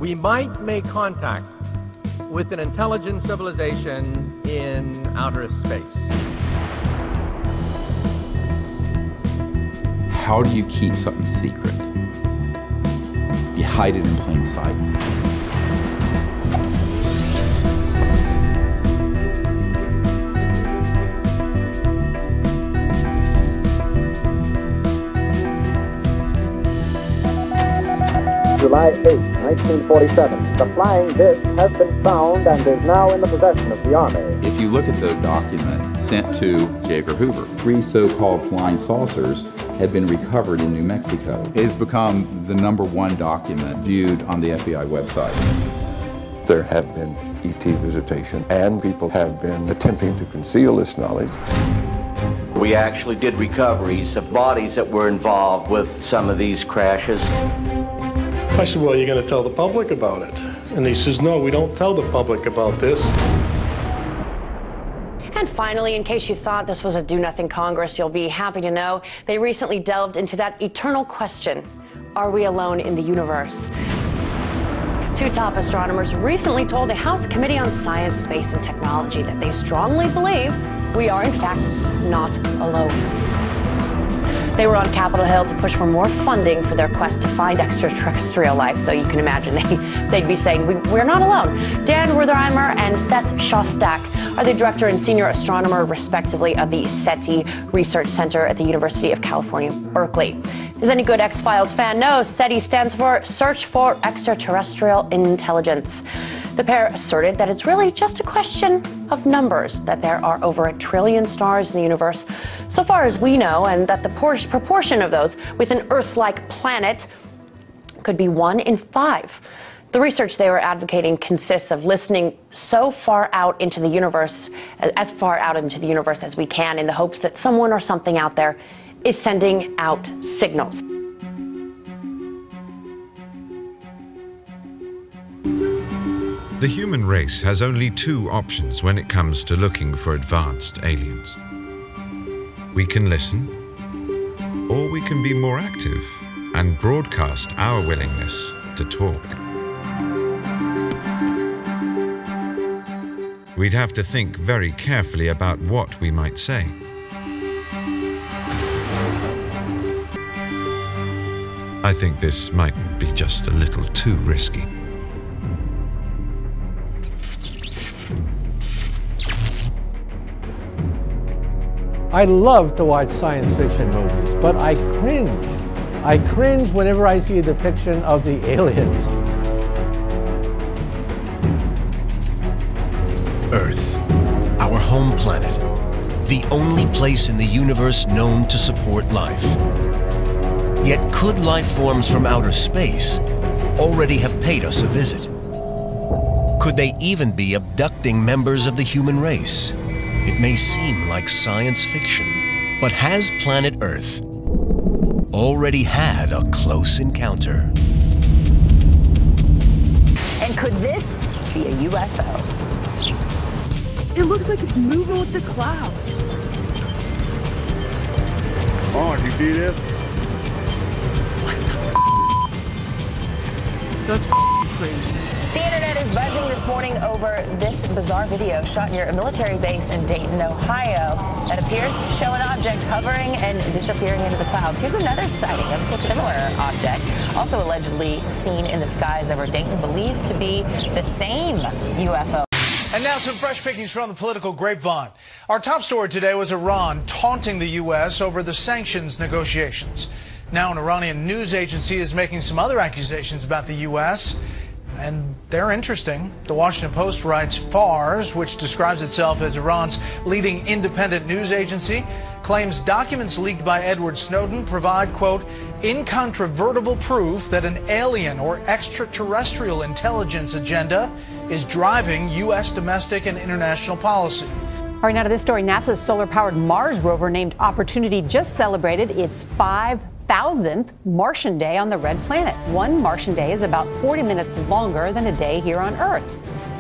we might make contact with an intelligent civilization in outer space. How do you keep something secret? You hide it in plain sight. July 8, 1947. The flying disc has been found and is now in the possession of the Army. If you look at the document sent to J. Edgar Hoover, 3 so-called flying saucers had been recovered in New Mexico. It has become the #1 document viewed on the FBI website. There have been ET visitation, and people have been attempting to conceal this knowledge. We actually did recoveries of bodies that were involved with some of these crashes. I said, well, you're going to tell the public about it? And he says, no, we don't tell the public about this. And finally, in case you thought this was a do-nothing Congress, you'll be happy to know they recently delved into that eternal question, are we alone in the universe? 2 top astronomers recently told the House Committee on Science, Space, and Technology that they strongly believe we are, in fact, not alone. They were on Capitol Hill to push for more funding for their quest to find extraterrestrial life, so you can imagine they'd be saying, we're not alone. Dan Wertheimer and Seth Shostak are the director and senior astronomer, respectively, of the SETI Research Center at the University of California, Berkeley. As any good X-Files fan knows, SETI stands for Search for Extraterrestrial Intelligence. The pair asserted that it's really just a question of numbers, that there are over 1 trillion stars in the universe, so far as we know, and that the proportion of those with an Earth-like planet could be 1 in 5. The research they were advocating consists of listening so far out into the universe, as far out into the universe as we can, in the hopes that someone or something out there is sending out signals. The human race has only 2 options when it comes to looking for advanced aliens. We can listen, or we can be more active and broadcast our willingness to talk. We'd have to think very carefully about what we might say. I think this might be just a little too risky. I love to watch science fiction movies, but I cringe. I cringe whenever I see a depiction of the aliens. Earth, our home planet, the only place in the universe known to support life. Yet could life forms from outer space already have paid us a visit? Could they even be abducting members of the human race? It may seem like science fiction, but has planet Earth already had a close encounter? And could this be a UFO? It looks like it's moving with the clouds. Oh, did you see this? What the f***? That's crazy. The internet is buzzing this morning over this bizarre video shot near a military base in Dayton, Ohio, that appears to show an object hovering and disappearing into the clouds. Here's another sighting of a similar object, also allegedly seen in the skies over Dayton, believed to be the same UFO. And now some fresh pickings from the political grapevine. Our top story today was Iran taunting the U.S. over the sanctions negotiations. Now an Iranian news agency is making some other accusations about the U.S., and they're interesting. The Washington Post writes FARS, which describes itself as Iran's leading independent news agency, claims documents leaked by Edward Snowden provide, quote, incontrovertible proof that an alien or extraterrestrial intelligence agenda is driving U.S. domestic and international policy. All right, now to this story. NASA's solar-powered Mars rover named Opportunity just celebrated its 5,000th Martian day on the red planet. One Martian day is about 40 minutes longer than a day here on Earth.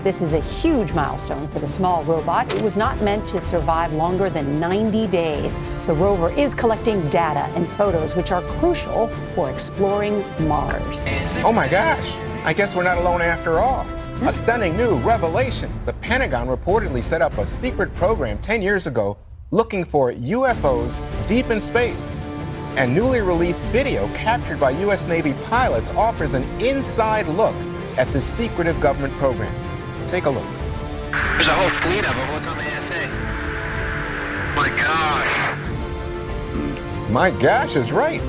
This is a huge milestone for the small robot. It was not meant to survive longer than 90 days. The rover is collecting data and photos which are crucial for exploring Mars. Oh my gosh, I guess we're not alone after all. A stunning new revelation. The Pentagon reportedly set up a secret program 10 years ago looking for UFOs deep in space. And newly released video captured by U.S. Navy pilots offers an inside look at this secretive government program. Take a look. There's a whole fleet of them. Look on the ASA. My gosh. My gosh is right.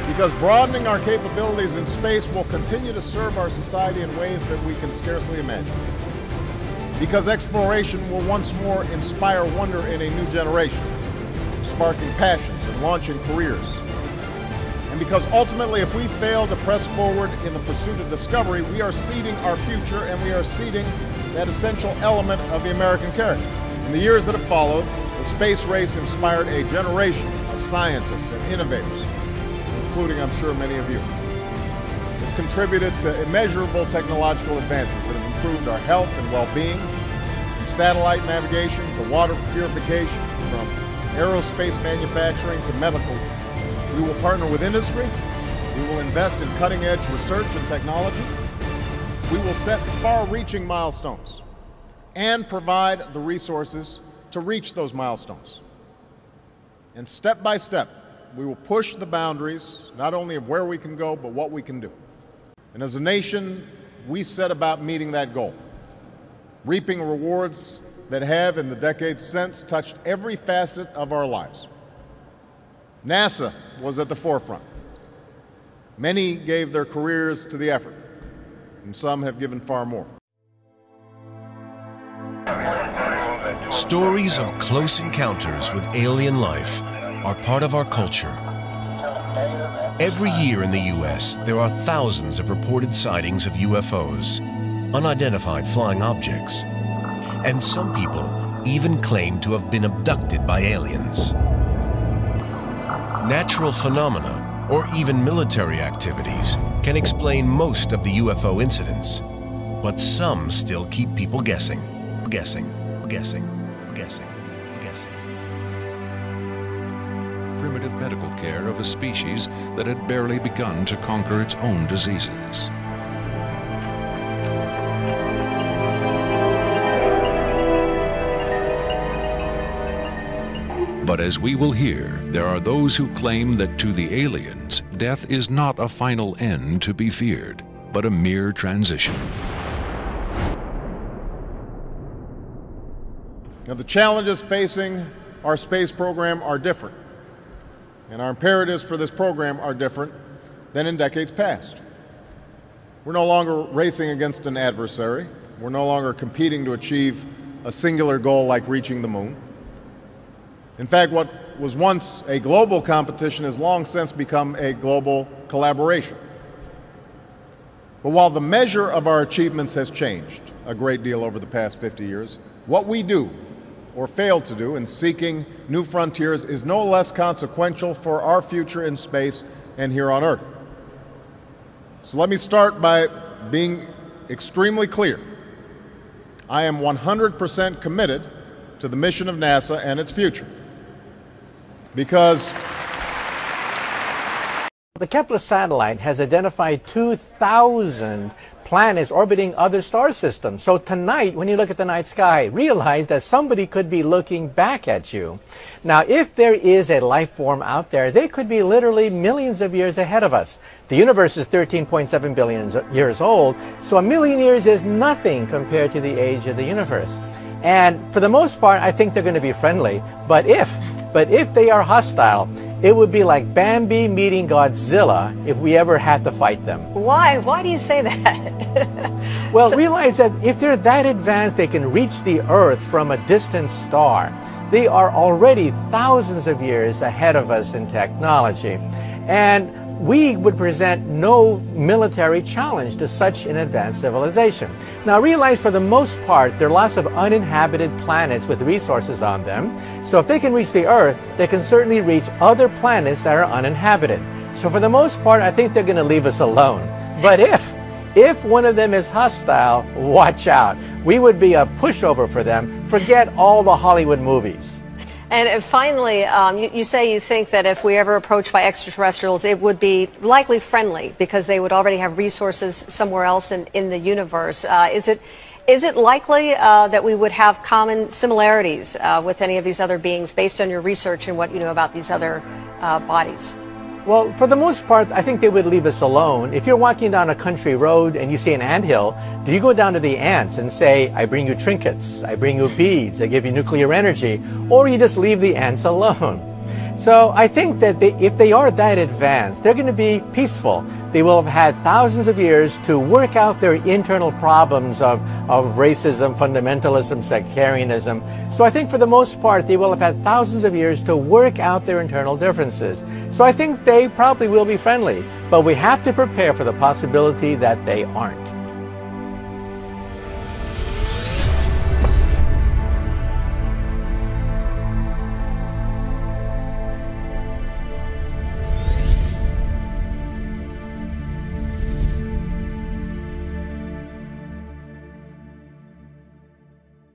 Because broadening our capabilities in space will continue to serve our society in ways that we can scarcely imagine. Because exploration will once more inspire wonder in a new generation, sparking passions and launching careers. And because ultimately, if we fail to press forward in the pursuit of discovery, we are ceding our future and we are ceding that essential element of the American character. In the years that have followed, the space race inspired a generation of scientists and innovators, including, I'm sure, many of you. It's contributed to immeasurable technological advances that have improved our health and well-being, from satellite navigation to water purification, from aerospace manufacturing to medical. We will partner with industry. We will invest in cutting-edge research and technology. We will set far-reaching milestones and provide the resources to reach those milestones. And step by step, we will push the boundaries, not only of where we can go, but what we can do. And as a nation, we set about meeting that goal, reaping rewards that have, in the decades since, touched every facet of our lives. NASA was at the forefront. Many gave their careers to the effort, and some have given far more. Stories of close encounters with alien life are part of our culture. Every year in the U.S., there are thousands of reported sightings of UFOs, unidentified flying objects, and some people even claim to have been abducted by aliens. Natural phenomena, or even military activities, can explain most of the UFO incidents, but some still keep people guessing. Primitive medical care of a species that had barely begun to conquer its own diseases. But as we will hear, there are those who claim that to the aliens, death is not a final end to be feared, but a mere transition. Now, the challenges facing our space program are different, and our imperatives for this program are different than in decades past. We're no longer racing against an adversary. We're no longer competing to achieve a singular goal like reaching the moon. In fact, what was once a global competition has long since become a global collaboration. But while the measure of our achievements has changed a great deal over the past 50 years, what we do or fail to do in seeking new frontiers is no less consequential for our future in space and here on Earth. So let me start by being extremely clear. I am 100% committed to the mission of NASA and its future. Because the Kepler satellite has identified 2,000 planets orbiting other star systems. So tonight, when you look at the night sky, realize that somebody could be looking back at you. Now, if there is a life form out there, they could be literally millions of years ahead of us. The universe is 13.7 billion years old, so a million years is nothing compared to the age of the universe. And for the most part, I think they're going to be friendly. But if they are hostile, it would be like Bambi meeting Godzilla if we ever had to fight them. Why? Why do you say that? Well, realize that if they're that advanced, they can reach the Earth from a distant star. They are already thousands of years ahead of us in technology. And we would present no military challenge to such an advanced civilization. Now realize, for the most part, there are lots of uninhabited planets with resources on them. So if they can reach the Earth, they can certainly reach other planets that are uninhabited. So for the most part, I think they're going to leave us alone. But if one of them is hostile, watch out. We would be a pushover for them. Forget all the Hollywood movies. And finally, you say you think that if we ever approached by extraterrestrials, it would be likely friendly because they would already have resources somewhere else in the universe. Is it likely that we would have common similarities with any of these other beings based on your research and what you know about these other bodies? Well, for the most part, I think they would leave us alone. If you're walking down a country road and you see an anthill, do you go down to the ants and say, I bring you trinkets, I bring you beads, I give you nuclear energy, or you just leave the ants alone? So I think that if they are that advanced, they're going to be peaceful. They will have had thousands of years to work out their internal problems of racism, fundamentalism, sectarianism. So I think for the most part, they will have had thousands of years to work out their internal differences. So I think they probably will be friendly, but we have to prepare for the possibility that they aren't.